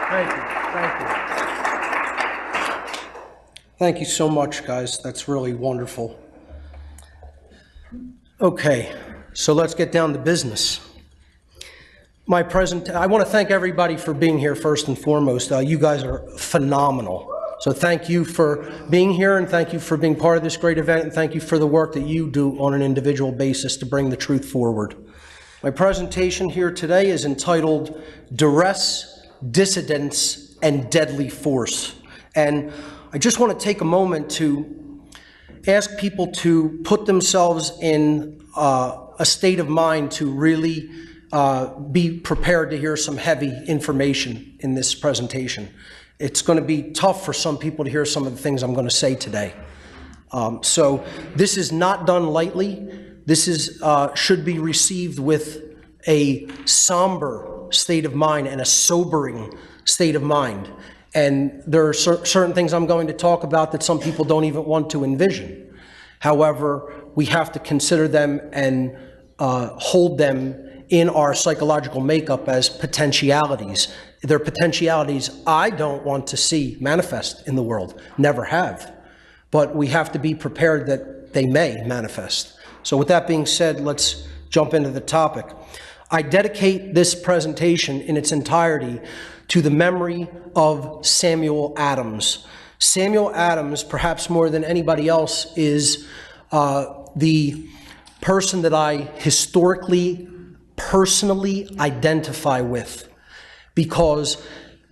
Thank you. Thank you. Thank you so much, guys. That's really wonderful. Okay, so let's get down to business. I want to thank everybody for being here first and foremost. You guys are phenomenal. So thank you for being here, and thank you for being part of this great event, and thank you for the work that you do on an individual basis to bring the truth forward. My presentation here today is entitled Duress, Dissidence, and Deadly Force. And I just want to take a moment to ask people to put themselves in a state of mind to really be prepared to hear some heavy information in this presentation. It's going to be tough for some people to hear some of the things I'm going to say today. So this is not done lightly. This is should be received with a somber state of mind and a sobering state of mind. And there are certain things I'm going to talk about that some people don't even want to envision. However, we have to consider them and hold them in our psychological makeup as potentialities. They're potentialities I don't want to see manifest in the world, never have. But we have to be prepared that they may manifest. So with that being said, let's jump into the topic. I dedicate this presentation in its entirety to the memory of Samuel Adams. Samuel Adams, perhaps more than anybody else, is the person that I historically, personally identify with, because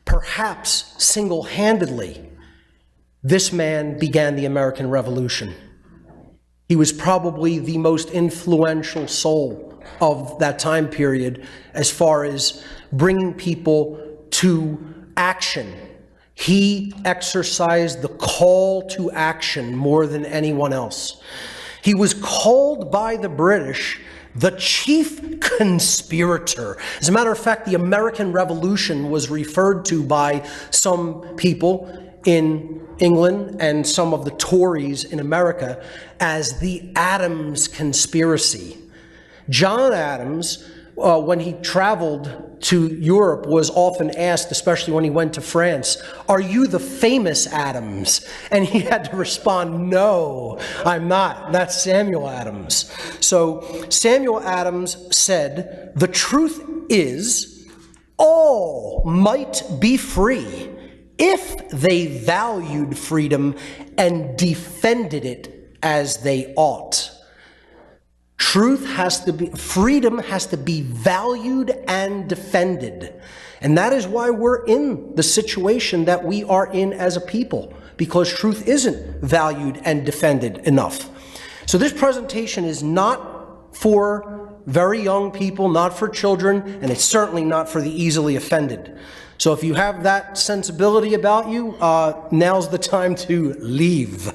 perhaps single-handedly, this man began the American Revolution. He was probably the most influential soul of that time period as far as bringing people to action. He exercised the call to action more than anyone else. He was called by the British the chief conspirator. As a matter of fact, the American Revolution was referred to by some people in England and some of the Tories in America as the Adams conspiracy. John Adams, when he traveled to Europe, was often asked, especially when he went to France, "Are you the famous Adams?" And he had to respond, "No, I'm not. That's Samuel Adams." So Samuel Adams said, "The truth is, all might be free if they valued freedom and defended it as they ought." Freedom has to be valued and defended. And that is why we're in the situation that we are in as a people, because truth isn't valued and defended enough. So this presentation is not for very young people, not for children, and it's certainly not for the easily offended. So if you have that sensibility about you, now's the time to leave.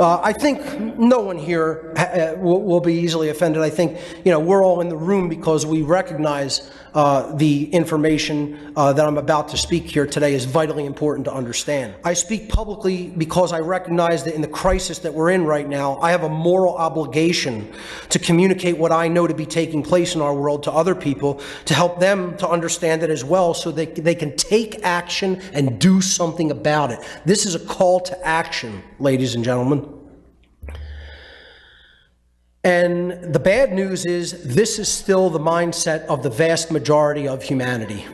I think no one here will be easily offended. I think, we're all in the room because we recognize the information that I'm about to speak here today is vitally important to understand. I speak publicly because I recognize that in the crisis that we're in right now, I have a moral obligation to communicate what I know to be taking place in our world to other people, to help them to understand it as well, so they can take action and do something about it. This is a call to action, ladies and gentlemen. And the bad news is this is still the mindset of the vast majority of humanity.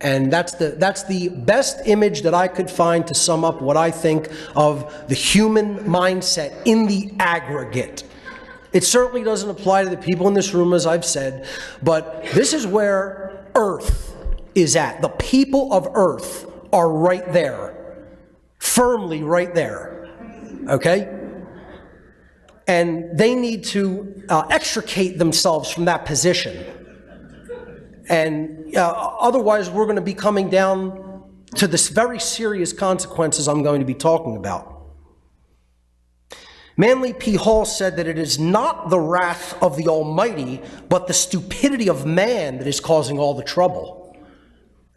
And that's the best image that I could find to sum up what I think of the human mindset in the aggregate. It certainly doesn't apply to the people in this room, as I've said, but this is where Earth is at. The people of Earth are right there, firmly right there, okay? And they need to extricate themselves from that position. And otherwise, we're going to be coming down to the very serious consequences I'm going to be talking about. Manly P. Hall said that it is not the wrath of the Almighty, but the stupidity of man that is causing all the trouble.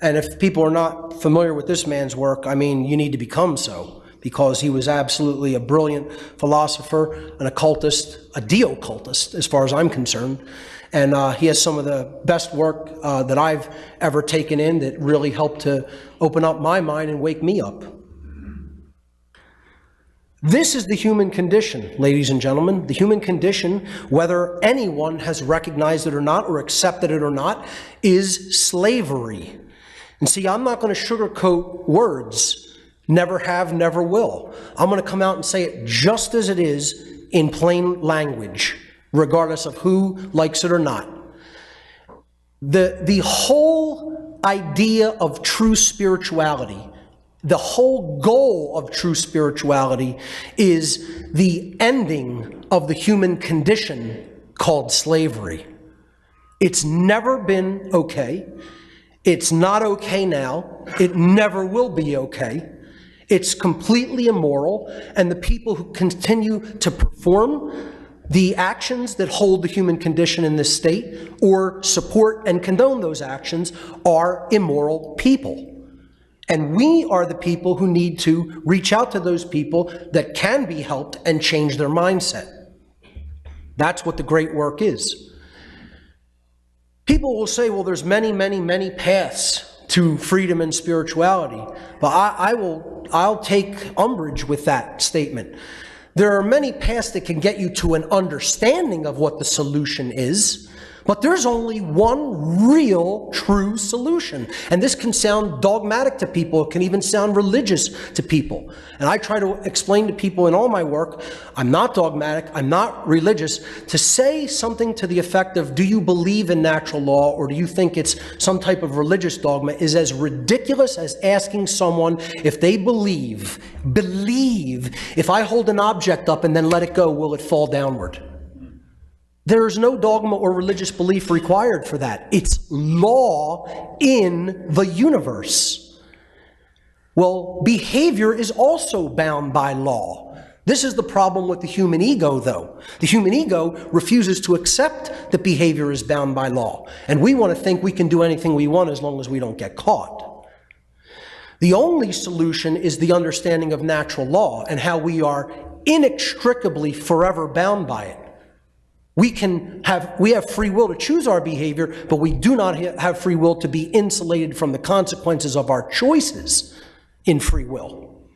And if people are not familiar with this man's work, I mean, you need to become so, because he was absolutely a brilliant philosopher, an occultist, a de-occultist, as far as I'm concerned. And he has some of the best work that I've ever taken in that really helped to open up my mind and wake me up. This is the human condition, ladies and gentlemen. The human condition, whether anyone has recognized it or not, or accepted it or not, is slavery. And see, I'm not going to sugarcoat words. Never have, never will. I'm going to come out and say it just as it is in plain language, regardless of who likes it or not. The whole idea of true spirituality, the whole goal of true spirituality is the ending of the human condition called slavery. It's never been okay. It's not okay now. It never will be okay. It's completely immoral, and the people who continue to perform the actions that hold the human condition in this state or support and condone those actions are immoral people. And we are the people who need to reach out to those people that can be helped and change their mindset. That's what the great work is. People will say, well, there's many, many, many paths to freedom and spirituality. But I'll take umbrage with that statement. There are many paths that can get you to an understanding of what the solution is, but there's only one real, true solution. And this can sound dogmatic to people. It can even sound religious to people. And I try to explain to people in all my work, I'm not dogmatic, I'm not religious. To say something to the effect of, do you believe in natural law, or do you think it's some type of religious dogma, is as ridiculous as asking someone if they believe, if I hold an object up and then let it go, will it fall downward? There is no dogma or religious belief required for that. It's law in the universe. Well, behavior is also bound by law. This is the problem with the human ego, though. The human ego refuses to accept that behavior is bound by law. And we want to think we can do anything we want as long as we don't get caught. The only solution is the understanding of natural law and how we are inextricably forever bound by it. We have free will to choose our behavior, but we do not have free will to be insulated from the consequences of our choices in free will.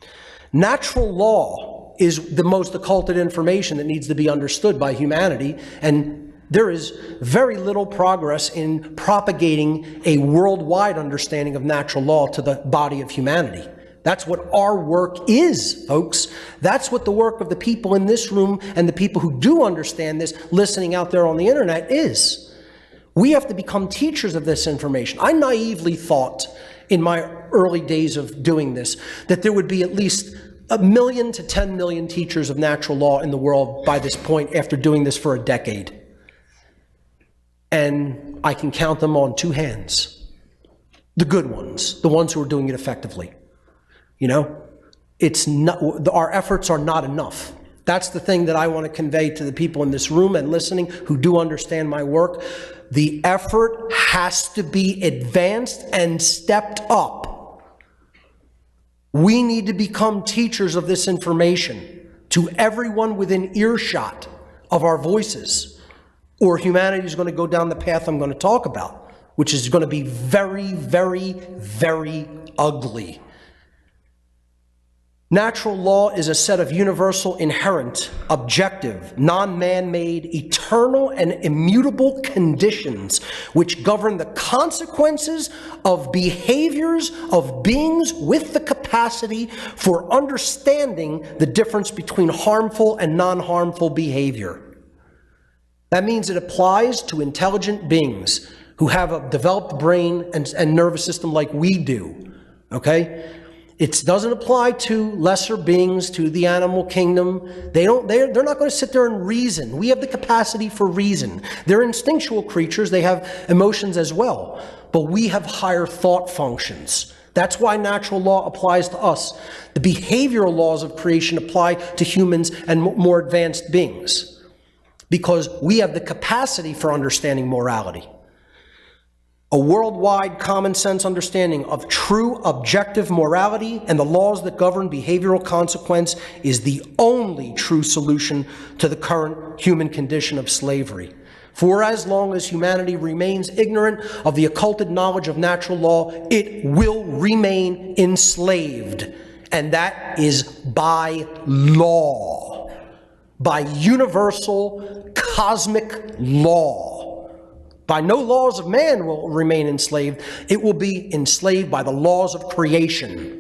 Natural law is the most occulted information that needs to be understood by humanity, and there is very little progress in propagating a worldwide understanding of natural law to the body of humanity. That's what our work is, folks. That's what the work of the people in this room and the people who do understand this, listening out there on the internet, is. We have to become teachers of this information. I naively thought in my early days of doing this that there would be at least 1 million to 10 million teachers of natural law in the world by this point after doing this for a decade. And I can count them on 2 hands. The good ones, the ones who are doing it effectively. You know, it's not, our efforts are not enough. That's the thing that I want to convey to the people in this room and listening who do understand my work. The effort has to be advanced and stepped up. We need to become teachers of this information to everyone within earshot of our voices, or humanity is going to go down the path I'm going to talk about, which is going to be very, very, very ugly. Natural law is a set of universal, inherent, objective, non-man-made, eternal, and immutable conditions which govern the consequences of behaviors of beings with the capacity for understanding the difference between harmful and non-harmful behavior. That means it applies to intelligent beings who have a developed brain and nervous system like we do, okay? It doesn't apply to lesser beings, to the animal kingdom. They're not going to sit there and reason. We have the capacity for reason. They're instinctual creatures. They have emotions as well. But we have higher thought functions. That's why natural law applies to us. The behavioral laws of creation apply to humans and more advanced beings, because we have the capacity for understanding morality. A worldwide common sense understanding of true objective morality and the laws that govern behavioral consequence is the only true solution to the current human condition of slavery. For as long as humanity remains ignorant of the occulted knowledge of natural law, it will remain enslaved. And that is by law, by universal cosmic law. By no laws of man will it remain enslaved. It will be enslaved by the laws of creation.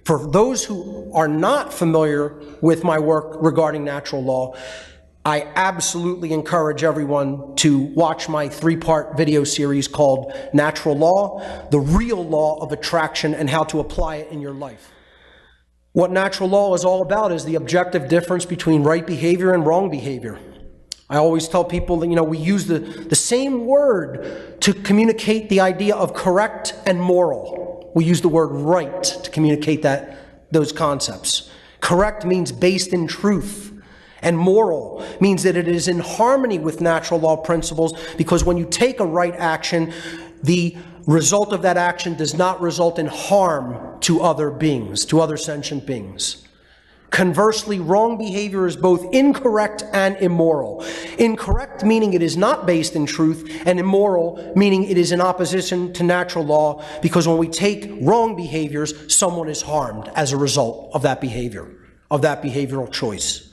For those who are not familiar with my work regarding natural law, I absolutely encourage everyone to watch my 3-part video series called Natural Law, the Real Law of Attraction and How to Apply It in Your Life. What natural law is all about is the objective difference between right behavior and wrong behavior. I always tell people that, we use the same word to communicate the idea of correct and moral. We use the word right to communicate those concepts. Correct means based in truth. And moral means that it is in harmony with natural law principles, because when you take a right action, the result of that action does not result in harm to other beings, to other sentient beings. Conversely, wrong behavior is both incorrect and immoral. Incorrect meaning it is not based in truth, and immoral meaning it is in opposition to natural law, because when we take wrong behaviors, someone is harmed as a result of that behavior, of that behavioral choice.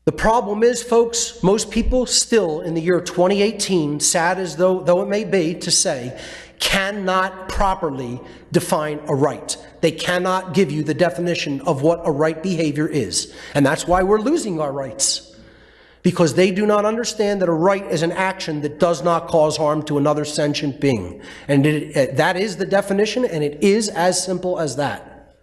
The problem is, folks, most people still in the year 2018, sad as though it may be to say, cannot properly define a right. They cannot give you the definition of what a right behavior is. And that's why we're losing our rights. Because they do not understand that a right is an action that does not cause harm to another sentient being. And that is the definition, and it is as simple as that.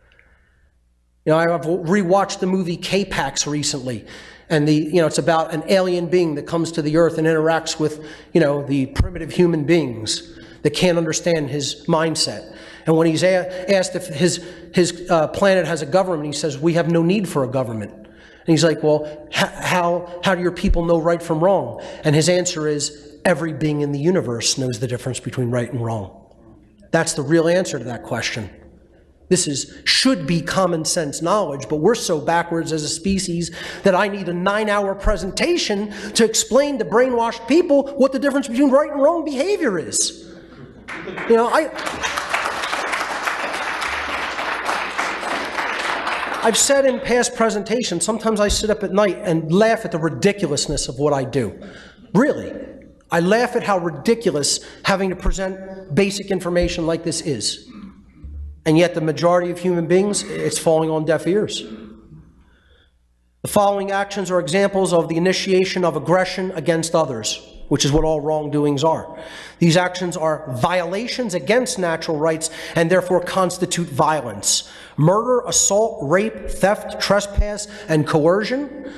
I've rewatched the movie K-Pax recently. And it's about an alien being that comes to the earth and interacts with, the primitive human beings that can't understand his mindset. And when he's asked if his planet has a government, he says, we have no need for a government. And he's like, well, how do your people know right from wrong? And his answer is, every being in the universe knows the difference between right and wrong. That's the real answer to that question. This should be common sense knowledge, but we're so backwards as a species that I need a 9-hour presentation to explain to brainwashed people what the difference between right and wrong behavior is. I've said in past presentations, sometimes I sit up at night and laugh at the ridiculousness of what I do. Really. I laugh at how ridiculous having to present basic information like this is. And yet the majority of human beings, it's falling on deaf ears. The following actions are examples of the initiation of aggression against others, which is what all wrongdoings are. These actions are violations against natural rights and therefore constitute violence. Murder, assault, rape, theft, trespass, and coercion.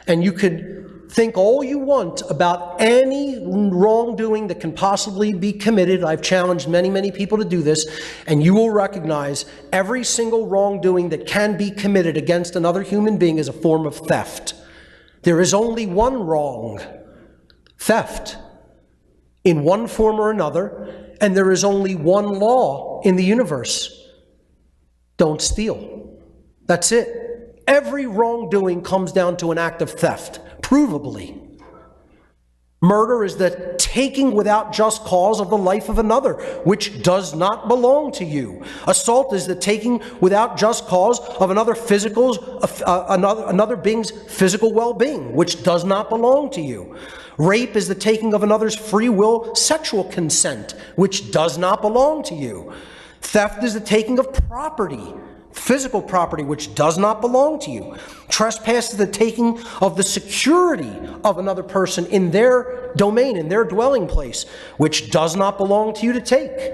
And you could think all you want about any wrongdoing that can possibly be committed. I've challenged many, many people to do this, and you will recognize every single wrongdoing that can be committed against another human being is a form of theft. There is only one wrong, theft, in one form or another, and there is only one law in the universe. Don't steal. That's it. Every wrongdoing comes down to an act of theft. Provably. Murder is the taking without just cause of the life of another, which does not belong to you. Assault is the taking without just cause of another being's physical well-being, which does not belong to you. Rape is the taking of another's free will sexual consent, which does not belong to you. Theft is the taking of property, physical property, which does not belong to you. Trespass is the taking of the security of another person in their domain, in their dwelling place, which does not belong to you to take.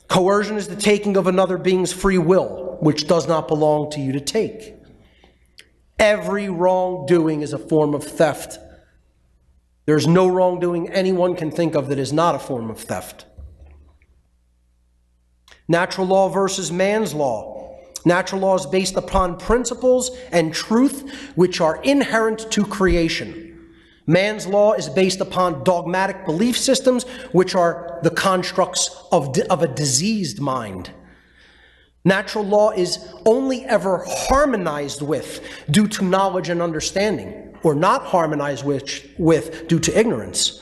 Coercion is the taking of another being's free will, which does not belong to you to take. Every wrongdoing is a form of theft. There's no wrongdoing anyone can think of that is not a form of theft. Natural law versus man's law. Natural law is based upon principles and truth which are inherent to creation. Man's law is based upon dogmatic belief systems which are the constructs of a diseased mind. Natural law is only ever harmonized with due to knowledge and understanding. or not harmonized with due to ignorance.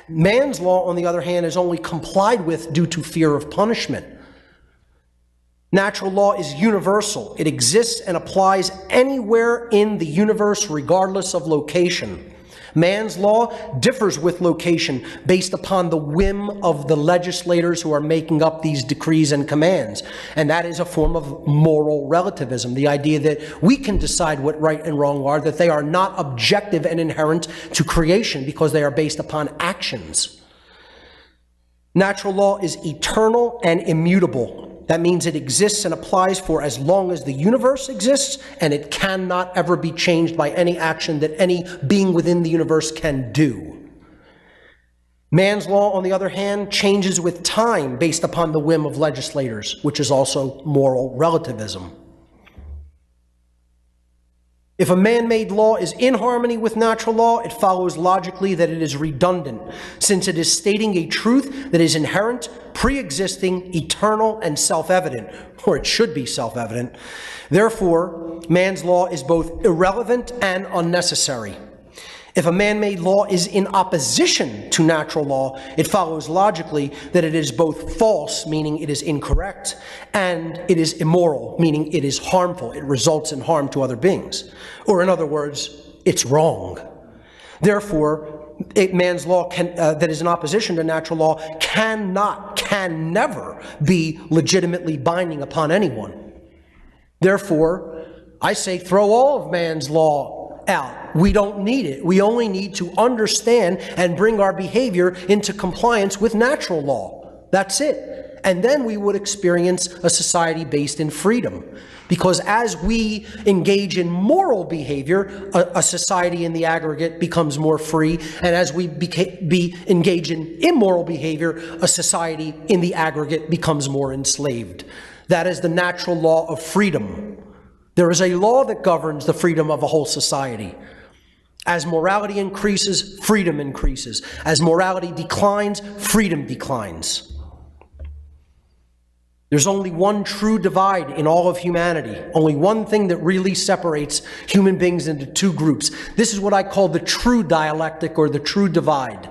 Man's law, on the other hand, is only complied with due to fear of punishment. Natural law is universal. It exists and applies anywhere in the universe, regardless of location. Man's law differs with location based upon the whim of the legislators who are making up these decrees and commands. And that is a form of moral relativism, the idea that we can decide what right and wrong are, that they are not objective and inherent to creation because they are based upon actions. Natural law is eternal and immutable. That means it exists and applies for as long as the universe exists, and it cannot ever be changed by any action that any being within the universe can do. Man's law, on the other hand, changes with time based upon the whim of legislators, which is also moral relativism. If a man-made law is in harmony with natural law, it follows logically that it is redundant, since it is stating a truth that is inherent, pre-existing, eternal, and self-evident, or it should be self-evident. Therefore, man's law is both irrelevant and unnecessary. If a man-made law is in opposition to natural law, it follows logically that it is both false, meaning it is incorrect, and it is immoral, meaning it is harmful. It results in harm to other beings. Or in other words, it's wrong. Therefore, man's law that is in opposition to natural law can never be legitimately binding upon anyone. Therefore, I say throw all of man's law out. We don't need it. We only need to understand and bring our behavior into compliance with natural law. That's it. And then we would experience a society based in freedom. Because as we engage in moral behavior, a society in the aggregate becomes more free. And as we engage in immoral behavior, a society in the aggregate becomes more enslaved. That is the natural law of freedom. There is a law that governs the freedom of a whole society. As morality increases, freedom increases. As morality declines, freedom declines. There's only one true divide in all of humanity, only one thing that really separates human beings into two groups. This is what I call the true dialectic or the true divide.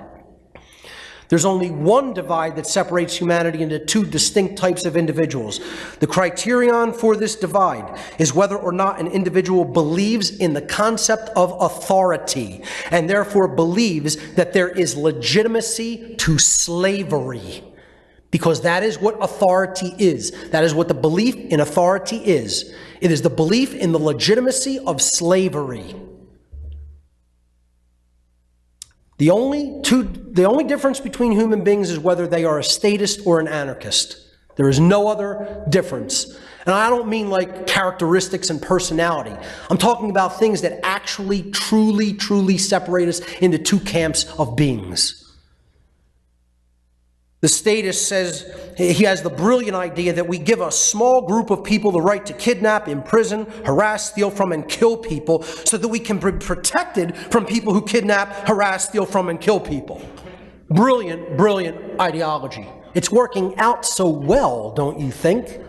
There's only one divide that separates humanity into two distinct types of individuals. The criterion for this divide is whether or not an individual believes in the concept of authority and therefore believes that there is legitimacy to slavery. Because that is what authority is. That is what the belief in authority is. It is the belief in the legitimacy of slavery. The only difference between human beings is whether they are a statist or an anarchist. There is no other difference. And I don't mean like characteristics and personality. I'm talking about things that actually, truly separate us into two camps of beings. The statist says he has the brilliant idea that we give a small group of people the right to kidnap, imprison, harass, steal from, and kill people so that we can be protected from people who kidnap, harass, steal from, and kill people. Brilliant ideology. It's working out so well, don't you think?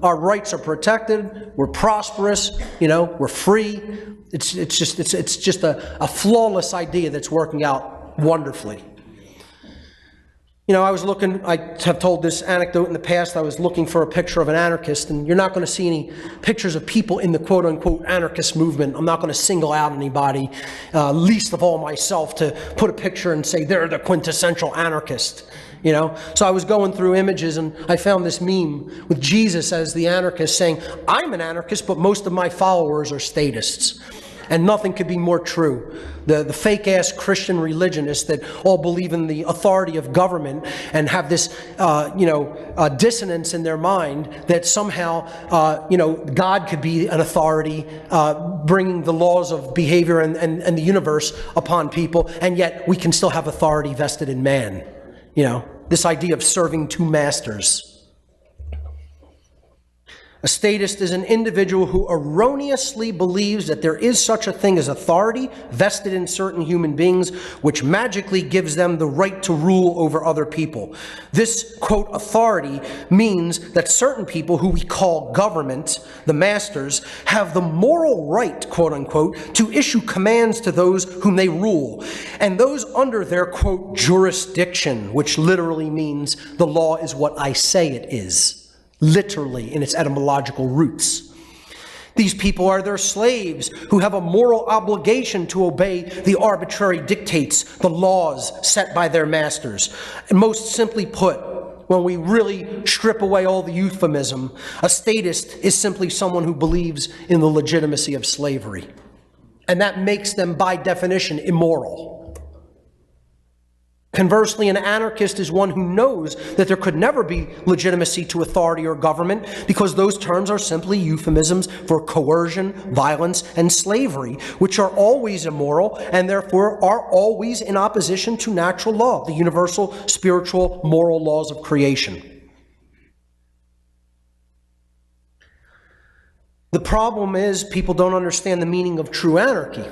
Our rights are protected, we're prosperous, we're free. It's just a flawless idea that's working out wonderfully. I have told this anecdote in the past. I was looking for a picture of an anarchist, and you're not going to see any pictures of people in the quote-unquote anarchist movement. I'm not going to single out anybody, least of all myself, to put a picture and say they're the quintessential anarchist. So I was going through images, and I found this meme with Jesus as the anarchist saying, I'm an anarchist, but most of my followers are statists. And nothing could be more true. The fake-ass Christian religionists that all believe in the authority of government and have this, dissonance in their mind that somehow, God could be an authority bringing the laws of behavior and the universe upon people, and yet we can still have authority vested in man. This idea of serving two masters. A statist is an individual who erroneously believes that there is such a thing as authority vested in certain human beings, which magically gives them the right to rule over other people. This, quote, authority means that certain people who we call government, the masters, have the moral right, quote unquote, to issue commands to those whom they rule, and those under their, quote, jurisdiction, which literally means the law is what I say it is. Literally in its etymological roots. These people are their slaves who have a moral obligation to obey the arbitrary dictates, the laws set by their masters. And most simply put, when we really strip away all the euphemism, a statist is simply someone who believes in the legitimacy of slavery. And that makes them, by definition, immoral. Conversely, an anarchist is one who knows that there could never be legitimacy to authority or government because those terms are simply euphemisms for coercion, violence, and slavery, which are always immoral and therefore are always in opposition to natural law, the universal spiritual moral laws of creation. The problem is people don't understand the meaning of true anarchy.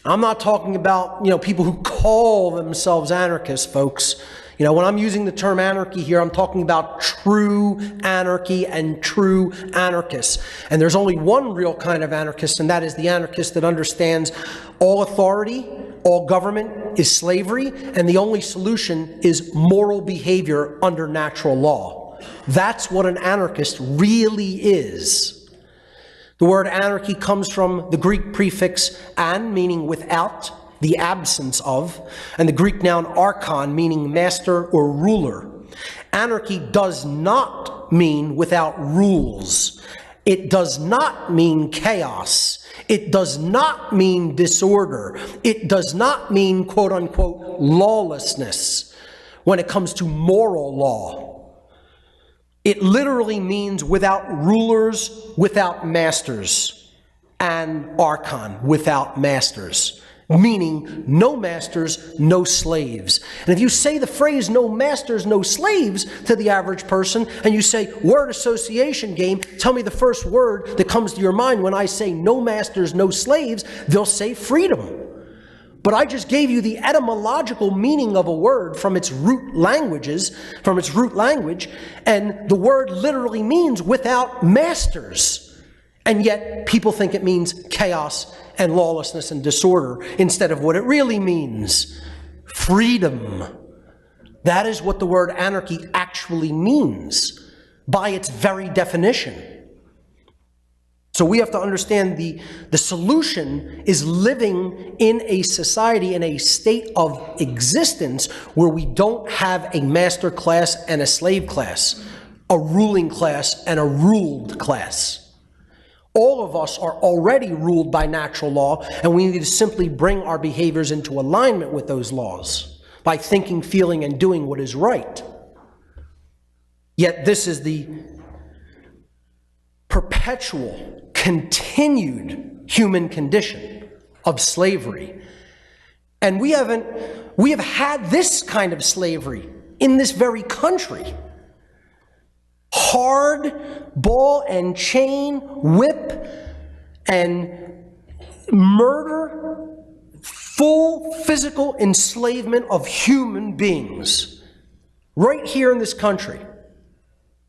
I'm not talking about, people who call themselves anarchists, folks. When I'm using the term anarchy here, I'm talking about true anarchy and true anarchists. And there's only one real kind of anarchist, and that is the anarchist that understands all authority, all government is slavery, and the only solution is moral behavior under natural law. That's what an anarchist really is. The word anarchy comes from the Greek prefix an, meaning without, the absence of, and the Greek noun archon, meaning master or ruler. Anarchy does not mean without rules. It does not mean chaos. It does not mean disorder. It does not mean, quote unquote, lawlessness when it comes to moral law. It literally means without rulers, without masters, and archon, without masters, meaning no masters, no slaves. And if you say the phrase no masters, no slaves to the average person, and you say word association game, tell me the first word that comes to your mind when I say no masters, no slaves, they'll say freedom. But I just gave you the etymological meaning of a word from its root language, and the word literally means without masters. And yet people think it means chaos and lawlessness and disorder instead of what it really means, freedom. That is what the word anarchy actually means by its very definition. So we have to understand the solution is living in a society, in a state of existence where we don't have a master class and a slave class, a ruling class and a ruled class. All of us are already ruled by natural law, and we need to simply bring our behaviors into alignment with those laws by thinking, feeling, and doing what is right. Yet this is the perpetual, continued human condition of slavery. And we have had this kind of slavery in this very country. Hard ball and chain, whip and murder, full physical enslavement of human beings right here in this country.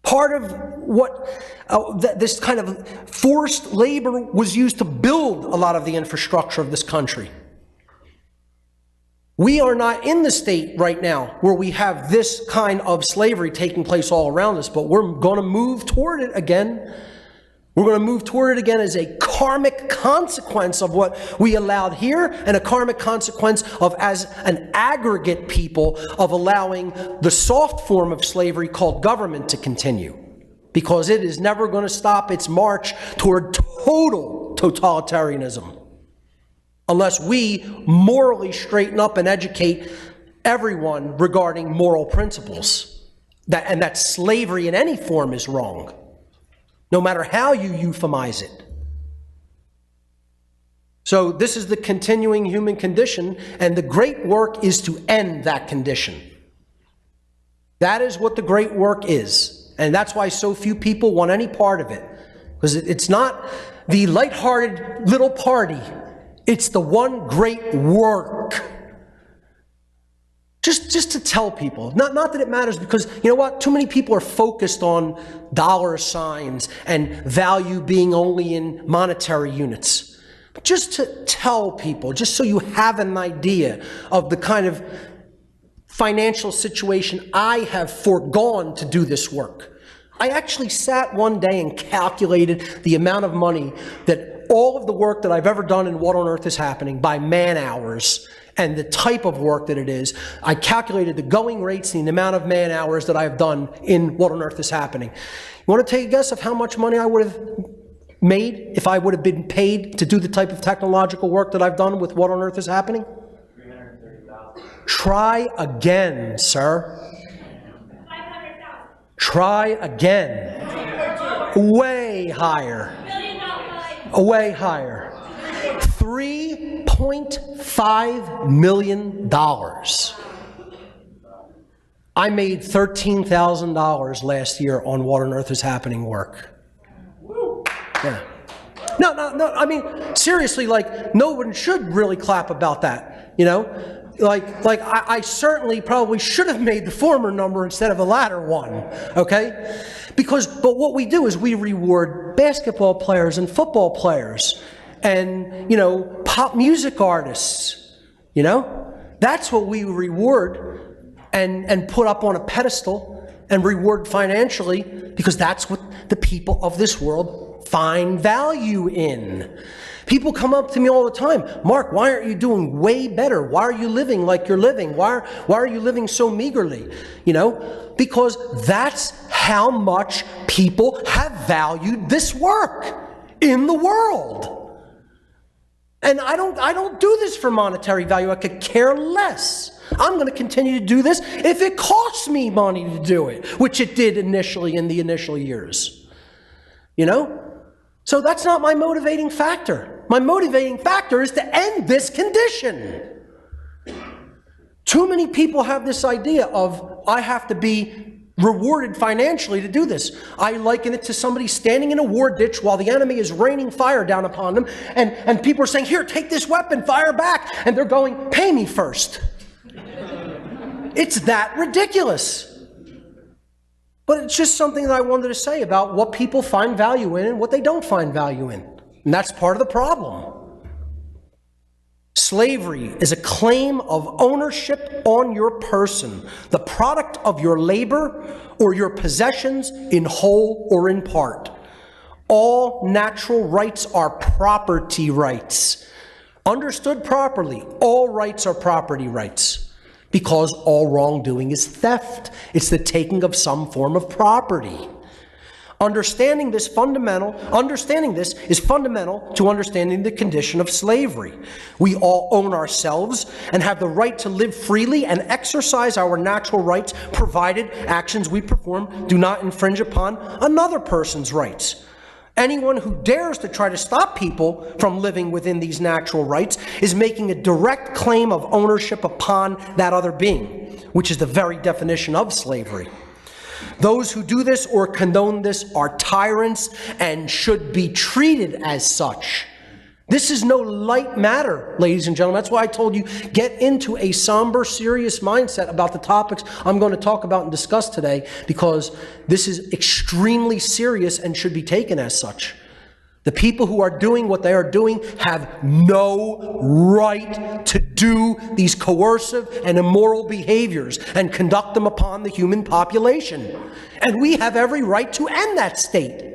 Part of what this kind of forced labor was used to build a lot of the infrastructure of this country. We are not in the state right now where we have this kind of slavery taking place all around us, but we're going to move toward it again. We're going to move toward it again as a karmic consequence of what we allowed here, and a karmic consequence of, as an aggregate people, of allowing the soft form of slavery called government to continue. Because it is never going to stop its march toward total totalitarianism unless we morally straighten up and educate everyone regarding moral principles. And that slavery in any form is wrong, no matter how you euphemize it. So this is the continuing human condition, and the great work is to end that condition. That is what the great work is, and that's why so few people want any part of it. Because it's not the lighthearted little party. It's the one great work. Just to tell people, not that it matters, because you know what? Too many people are focused on dollar signs and value being only in monetary units. But just to tell people, just so you have an idea of the kind of financial situation I have foregone to do this work. I actually sat one day and calculated the amount of money that all of the work that I've ever done in What on Earth is Happening by man hours and the type of work that it is. I calculated the going rates and the amount of man hours that I've done in What on Earth is Happening. You want to take a guess of how much money I would have made if I would have been paid to do the type of technological work that I've done with What on Earth is Happening? $330,000. Try again, sir. Try again. Way higher. Way higher. $3.5 million. I made $13,000 last year on What on Earth is Happening work. Yeah. No, I mean, seriously, like, no one should really clap about that, you know? I certainly probably should have made the former number instead of the latter one, okay? But what we do is we reward basketball players and football players and, you know, pop music artists, you know? That's what we reward and put up on a pedestal and reward financially, because that's what the people of this world find value in. People come up to me all the time, Mark, why aren't you doing way better? Why are you living like you're living? Why are you living so meagerly? You know, because that's how much people have valued this work in the world. And I don't do this for monetary value. I could care less. I'm going to continue to do this if it costs me money to do it, which it did initially in the initial years. You know? So that's not my motivating factor. My motivating factor is to end this condition. Too many people have this idea of, I have to be rewarded financially to do this. I liken it to somebody standing in a war ditch while the enemy is raining fire down upon them, and people are saying, here, take this weapon, fire back, and they're going, pay me first. It's that ridiculous. But it's just something that I wanted to say about what people find value in and what they don't find value in. And that's part of the problem. Slavery is a claim of ownership on your person, the product of your labor or your possessions in whole or in part. All natural rights are property rights. Understood properly, all rights are property rights. Because all wrongdoing is theft. It's the taking of some form of property. Understanding this is fundamental to understanding the condition of slavery. We all own ourselves and have the right to live freely and exercise our natural rights, provided actions we perform do not infringe upon another person's rights. Anyone who dares to try to stop people from living within these natural rights is making a direct claim of ownership upon that other being, which is the very definition of slavery. Those who do this or condone this are tyrants and should be treated as such. This is no light matter, ladies and gentlemen. That's why I told you, get into a somber, serious mindset about the topics I'm going to talk about and discuss today, because this is extremely serious and should be taken as such. The people who are doing what they are doing have no right to do these coercive and immoral behaviors and conduct them upon the human population. And we have every right to end that state.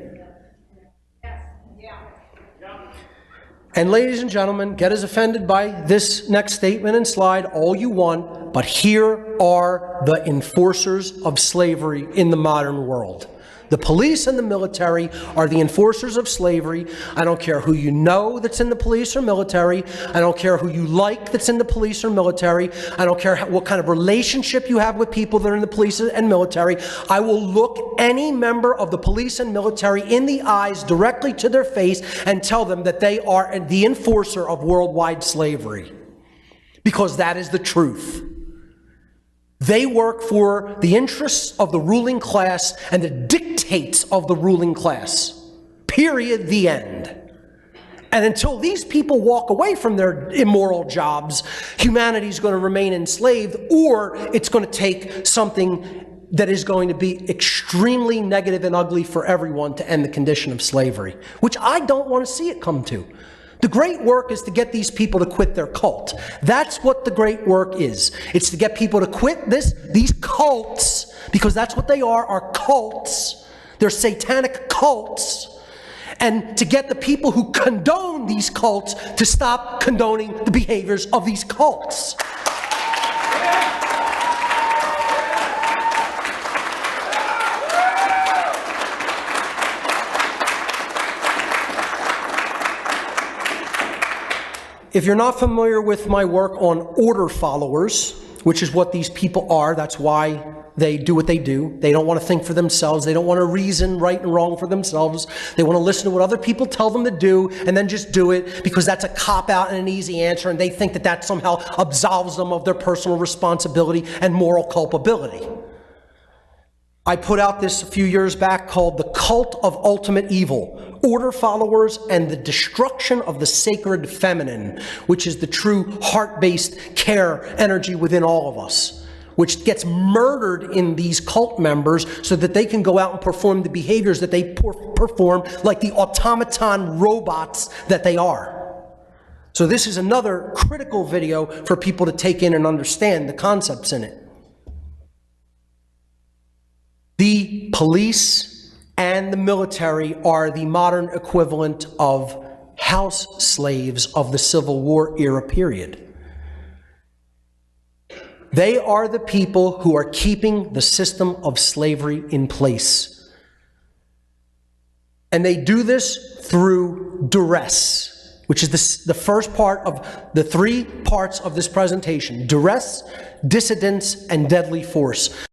And ladies and gentlemen, get as offended by this next statement and slide all you want, but here are the enforcers of slavery in the modern world. The police and the military are the enforcers of slavery. I don't care who you know that's in the police or military. I don't care who you like that's in the police or military. I don't care what kind of relationship you have with people that are in the police and military. I will look any member of the police and military in the eyes directly to their face and tell them that they are the enforcer of worldwide slavery. Because that is the truth. They work for the interests of the ruling class and the dictates of the ruling class. period, the end. And until these people walk away from their immoral jobs, humanity's going to remain enslaved, or it's going to take something that is going to be extremely negative and ugly for everyone to end the condition of slavery, which I don't want to see it come to. The great work is to get these people to quit their cult. That's what the great work is. It's to get people to quit these cults, because that's what they are cults. They're satanic cults. And to get the people who condone these cults to stop condoning the behaviors of these cults. If you're not familiar with my work on order followers, which is what these people are, that's why they do what they do. They don't want to think for themselves. They don't want to reason right and wrong for themselves. They want to listen to what other people tell them to do and then just do it because that's a cop-out and an easy answer, and they think that that somehow absolves them of their personal responsibility and moral culpability. I put out this a few years back called The Cult of Ultimate Evil, Order Followers and the Destruction of the Sacred Feminine, which is the true heart-based care energy within all of us, which gets murdered in these cult members so that they can go out and perform the behaviors that they perform like the automaton robots that they are. So this is another critical video for people to take in and understand the concepts in it. The police and the military are the modern equivalent of house slaves of the Civil War era period. They are the people who are keeping the system of slavery in place. And they do this through duress, which is the first part of the 3 parts of this presentation: duress, dissidence, and deadly force.